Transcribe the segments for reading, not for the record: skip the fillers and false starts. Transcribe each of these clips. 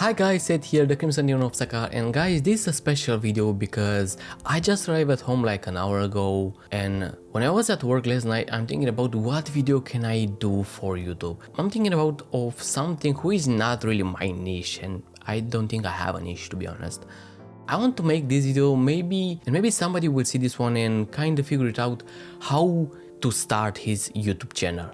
Hi guys, Seth here, the Crimson Demon of Saka, and guys, this is a special video because I just arrived at home like an hour ago, and when I was at work last night, I'm thinking about what video can I do for YouTube. I'm thinking about something who is not really my niche, and I don't think I have a niche, to be honest. I want to make this video maybe somebody will see this one and kind of figure it out how to start his YouTube channel.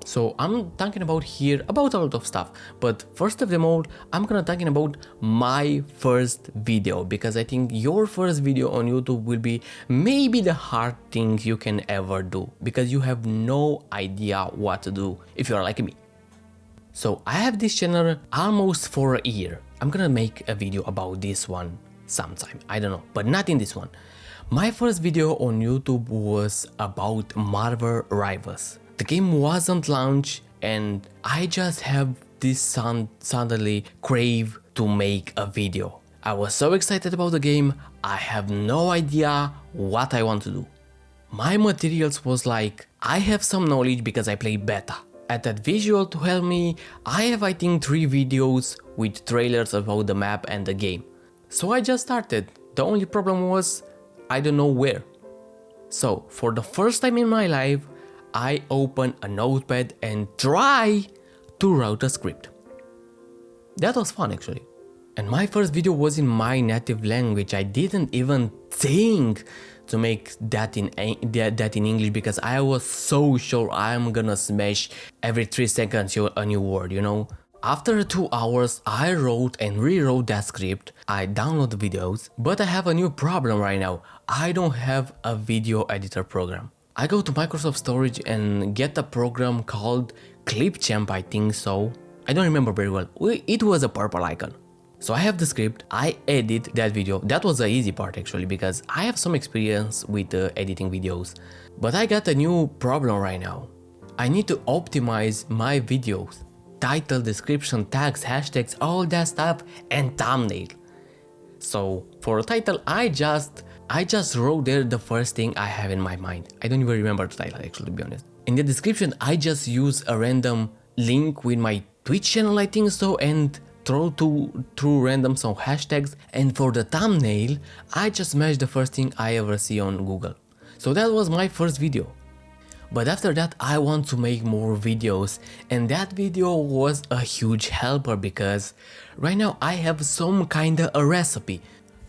So I'm talking about here about a lot of stuff, but first of them all, I'm gonna talking about my first video, because I think your first video on YouTube will be maybe the hard thing you can ever do, because you have no idea what to do if you're like me. So I have this channel almost for a year. I'm gonna make a video about this one sometime, I don't know, but not in this one. My first video on YouTube was about Marvel Rivals. The game wasn't launched and I just have this suddenly crave to make a video. I was so excited about the game, I have no idea what I want to do. My materials was like, I have some knowledge because I play beta. At that visual to help me, I have I think 3 videos with trailers about the map and the game. So I just started. The only problem was, I don't know where. So for the first time in my life, I open a notepad and try to write a script. That was fun actually. And my first video was in my native language. I didn't even think to make that in English because I was so sure I'm gonna smash every 3 seconds a new word, you know. After 2 hours, I wrote and rewrote that script. I download the videos, but I have a new problem right now. I don't have a video editor program. I go to Microsoft Storage and get a program called Clipchamp, I think so. I don't remember very well. It was a purple icon. So I have the script, I edit that video. That was the easy part actually because I have some experience with editing videos. But I got a new problem right now. I need to optimize my videos. Title, description, tags, hashtags, all that stuff, and thumbnail. So for a title, I just wrote there the first thing I have in my mind. I don't even remember the title actually, to be honest. In the description, I just use a random link with my Twitch channel, I think so, and throw through random some hashtags. And for the thumbnail, I just match the first thing I ever see on Google. So that was my first video. But after that, I want to make more videos, and that video was a huge helper because right now I have some kinda a recipe.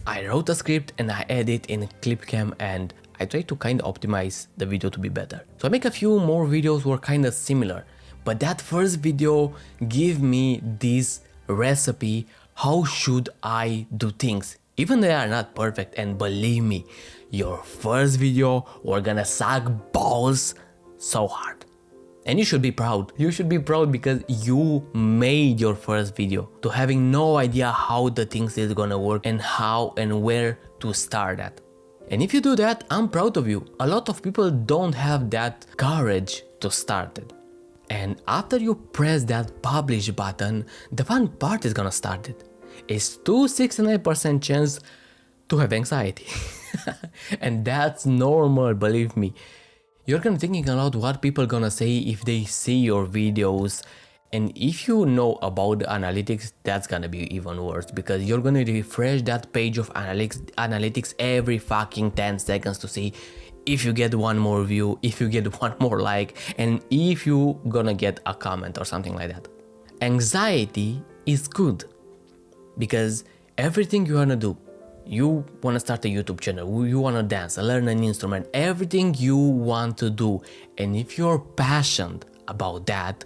I wrote a script and I edit in Clipcam and I try to kinda optimize the video to be better. So I make a few more videos were kinda similar, but that first video gave me this recipe how should I do things. Even they are not perfect, and believe me, your first video were gonna suck balls so hard. And you should be proud. You should be proud because you made your first video to having no idea how the things is gonna work and how and where to start at. And if you do that, I'm proud of you. A lot of people don't have that courage to start it. And after you press that publish button, the fun part is gonna start it. It's 269% chance to have anxiety. And that's normal, believe me. You're gonna thinking a lot what people gonna say if they see your videos, and if you know about the analytics, that's gonna be even worse because you're gonna refresh that page of analytics every fucking 10 seconds to see if you get one more view, if you get one more like, and if you gonna get a comment or something like that. Anxiety is good because everything you wanna do, you want to start a YouTube channel, you want to dance, learn an instrument, everything you want to do, and if you're passionate about that,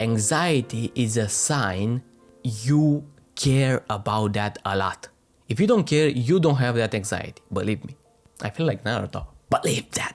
anxiety is a sign you care about that a lot. If you don't care, you don't have that anxiety, believe me. I feel like Naruto, believe that.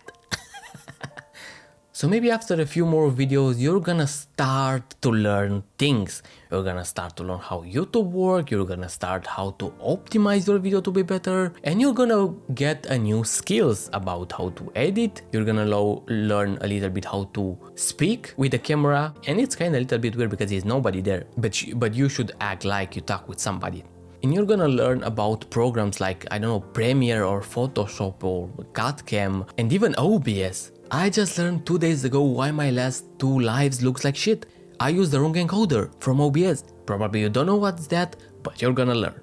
So maybe after a few more videos, you're gonna start to learn things. You're gonna start to learn how YouTube works, you're gonna start how to optimize your video to be better, and you're gonna get a new skills about how to edit. You're gonna learn a little bit how to speak with the camera, and it's kinda a little bit weird because there's nobody there, but you should act like you talk with somebody. And you're gonna learn about programs like, I don't know, Premiere or Photoshop or CutCam and even OBS. I just learned 2 days ago why my last 2 lives looks like shit. I used the wrong encoder from OBS. Probably you don't know what's that, but you're gonna learn.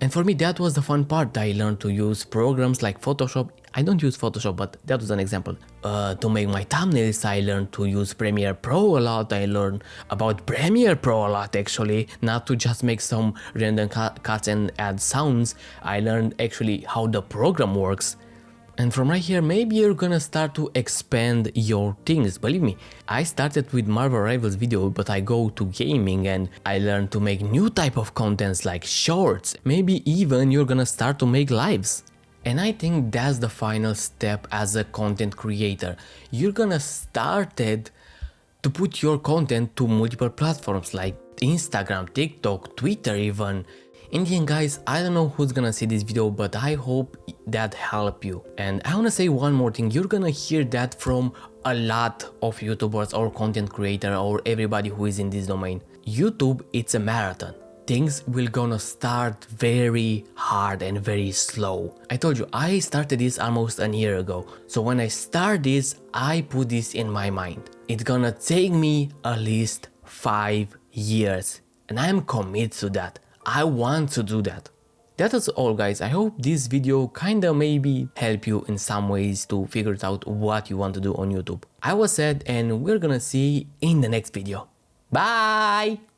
And for me that was the fun part. I learned to use programs like Photoshop. I don't use Photoshop, but that was an example. To make my thumbnails, I learned to use Premiere Pro a lot. I learned about Premiere Pro a lot actually, not to just make some random cuts and add sounds. I learned actually how the program works. And from right here, maybe you're gonna start to expand your things. Believe me, I started with Marvel Rivals video, but I go to gaming and I learned to make new type of contents like shorts. Maybe even you're gonna start to make lives. And I think that's the final step as a content creator. You're gonna start it to put your content to multiple platforms like Instagram, TikTok, Twitter even. In the end guys, I don't know who's gonna see this video, but I hope that helped you. And I wanna say one more thing, you're gonna hear that from a lot of YouTubers or content creator or everybody who is in this domain. YouTube, it's a marathon. Things will gonna start very hard and very slow. I told you, I started this almost a year ago. So when I start this, I put this in my mind. It's gonna take me at least 5 years. And I'm committed to that. I want to do that. That is all guys. I hope this video kinda maybe help you in some ways to figure out what you want to do on YouTube. I was Seth and we're gonna see in the next video. Bye!